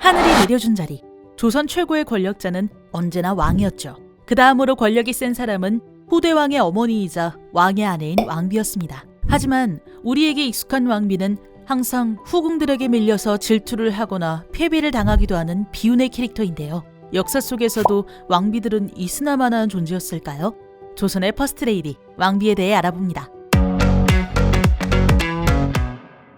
하늘이 내려준 자리. 조선 최고의 권력자는 언제나 왕이었죠. 그 다음으로 권력이 센 사람은 후대 왕의 어머니이자 왕의 아내인 왕비였습니다. 하지만 우리에게 익숙한 왕비는 항상 후궁들에게 밀려서 질투를 하거나 패배를 당하기도 하는 비운의 캐릭터인데요. 역사 속에서도 왕비들은 있으나마나한 존재였을까요? 조선의 퍼스트레이디 왕비에 대해 알아봅니다.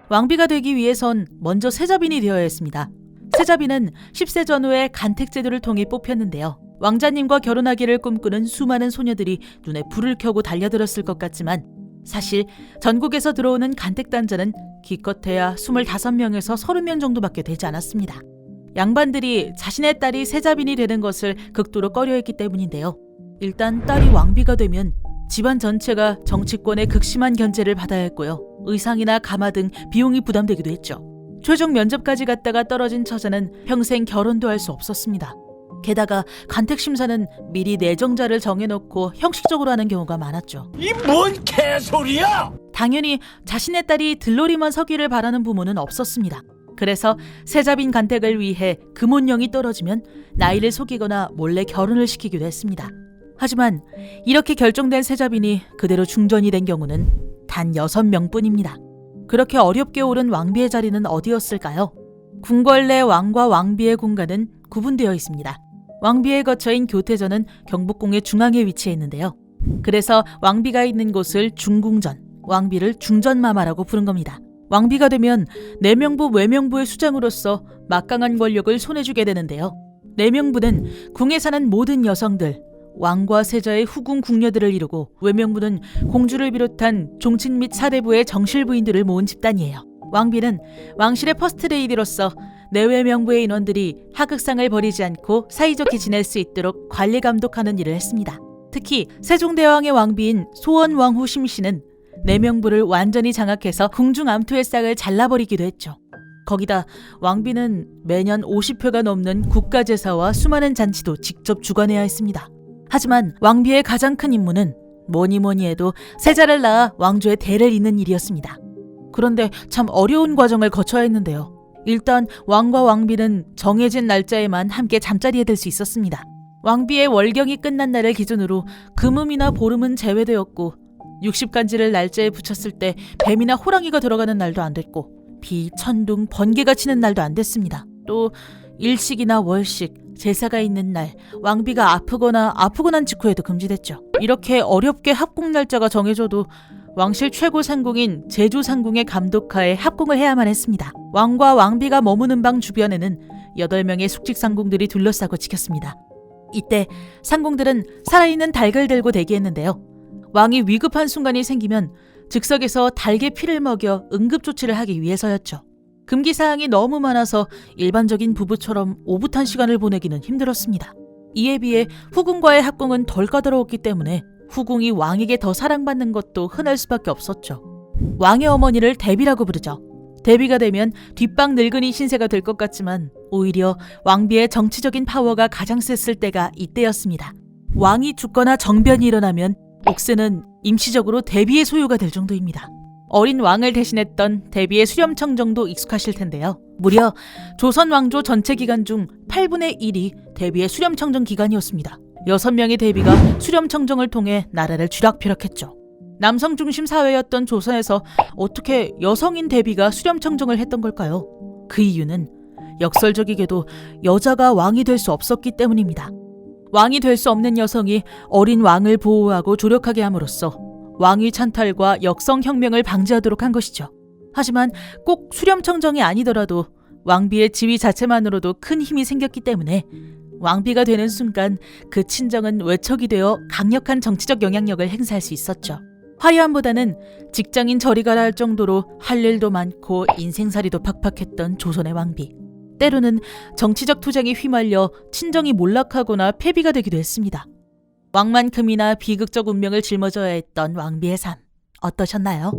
왕비가 되기 위해선 먼저 세자빈이 되어야 했습니다. 세자빈은 10세 전후의 간택제도를 통해 뽑혔는데요. 왕자님과 결혼하기를 꿈꾸는 수많은 소녀들이 눈에 불을 켜고 달려들었을 것 같지만 사실 전국에서 들어오는 간택단자는 기껏해야 25명에서 30명 정도밖에 되지 않았습니다. 양반들이 자신의 딸이 세자빈이 되는 것을 극도로 꺼려했기 때문인데요. 일단 딸이 왕비가 되면 집안 전체가 정치권의 극심한 견제를 받아야 했고요. 의상이나 가마 등 비용이 부담되기도 했죠. 최종 면접까지 갔다가 떨어진 처자는 평생 결혼도 할 수 없었습니다. 게다가 간택심사는 미리 내정자를 정해놓고 형식적으로 하는 경우가 많았죠. 이 뭔 개소리야! 당연히 자신의 딸이 들러리만 서기를 바라는 부모는 없었습니다. 그래서 세자빈 간택을 위해 금혼령이 떨어지면 나이를 속이거나 몰래 결혼을 시키기도 했습니다. 하지만 이렇게 결정된 세자빈이 그대로 중전이 된 경우는 단 6명뿐입니다. 그렇게 어렵게 오른 왕비의 자리는 어디였을까요? 궁궐 내 왕과 왕비의 공간은 구분되어 있습니다. 왕비의 거처인 교태전은 경복궁의 중앙에 위치해 있는데요. 그래서 왕비가 있는 곳을 중궁전, 왕비를 중전마마라고 부른 겁니다. 왕비가 되면 내명부, 외명부의 수장으로서 막강한 권력을 손에 쥐게 되는데요. 내명부는 궁에 사는 모든 여성들, 왕과 세자의 후궁 궁녀들을 이루고 외명부는 공주를 비롯한 종친 및 사대부의 정실부인들을 모은 집단이에요. 왕비는 왕실의 퍼스트레이디로서 내외명부의 인원들이 하극상을 벌이지 않고 사이좋게 지낼 수 있도록 관리 감독하는 일을 했습니다. 특히 세종대왕의 왕비인 소원왕후 심씨는 내명부를 완전히 장악해서 궁중 암투의 싹을 잘라버리기도 했죠. 거기다 왕비는 매년 50회가 넘는 국가제사와 수많은 잔치도 직접 주관해야 했습니다. 하지만 왕비의 가장 큰 임무는 뭐니 해도 세자를 낳아 왕조의 대를 잇는 일이었습니다. 그런데 참 어려운 과정을 거쳐야 했는데요. 일단 왕과 왕비는 정해진 날짜에만 함께 잠자리에 들 수 있었습니다. 왕비의 월경이 끝난 날을 기준으로 금음이나 보름은 제외되었고 60간지를 날짜에 붙였을 때 뱀이나 호랑이가 들어가는 날도 안 됐고 비, 천둥, 번개가 치는 날도 안 됐습니다. 또 일식이나 월식, 제사가 있는 날, 왕비가 아프거나 난 직후에도 금지됐죠. 이렇게 어렵게 합궁 날짜가 정해져도 왕실 최고 상궁인 제주 상궁의 감독하에 합궁을 해야만 했습니다. 왕과 왕비가 머무는 방 주변에는 8명의 숙직 상궁들이 둘러싸고 지켰습니다. 이때 상궁들은 살아있는 닭을 들고 대기했는데요. 왕이 위급한 순간이 생기면 즉석에서 닭의 피를 먹여 응급조치를 하기 위해서였죠. 금기사항이 너무 많아서 일반적인 부부처럼 오붓한 시간을 보내기는 힘들었습니다. 이에 비해 후궁과의 합궁은 덜 까다로웠기 때문에 후궁이 왕에게 더 사랑받는 것도 흔할 수밖에 없었죠. 왕의 어머니를 대비라고 부르죠. 대비가 되면 뒷방 늙은이 신세가 될 것 같지만 오히려 왕비의 정치적인 파워가 가장 셌을 때가 이때였습니다. 왕이 죽거나 정변이 일어나면 옥새는 임시적으로 대비의 소유가 될 정도입니다. 어린 왕을 대신했던 대비의 수렴청정도 익숙하실 텐데요. 무려 조선 왕조 전체 기간 중 8분의 1이 대비의 수렴청정 기간이었습니다. 6명의 대비가 수렴청정을 통해 나라를 쥐락펴락했죠. 남성 중심 사회였던 조선에서 어떻게 여성인 대비가 수렴청정을 했던 걸까요? 그 이유는 역설적이게도 여자가 왕이 될 수 없었기 때문입니다. 왕이 될 수 없는 여성이 어린 왕을 보호하고 조력하게 함으로써 왕위 찬탈과 역성혁명을 방지하도록 한 것이죠. 하지만 꼭 수렴청정이 아니더라도 왕비의 지위 자체만으로도 큰 힘이 생겼기 때문에 왕비가 되는 순간 그 친정은 외척이 되어 강력한 정치적 영향력을 행사할 수 있었죠. 화려함보다는 직장인 저리 가라 할 정도로 할 일도 많고 인생살이도 팍팍했던 조선의 왕비. 때로는 정치적 투쟁에 휘말려 친정이 몰락하거나 폐비가 되기도 했습니다. 왕만큼이나 비극적 운명을 짊어져야 했던 왕비의 삶, 어떠셨나요?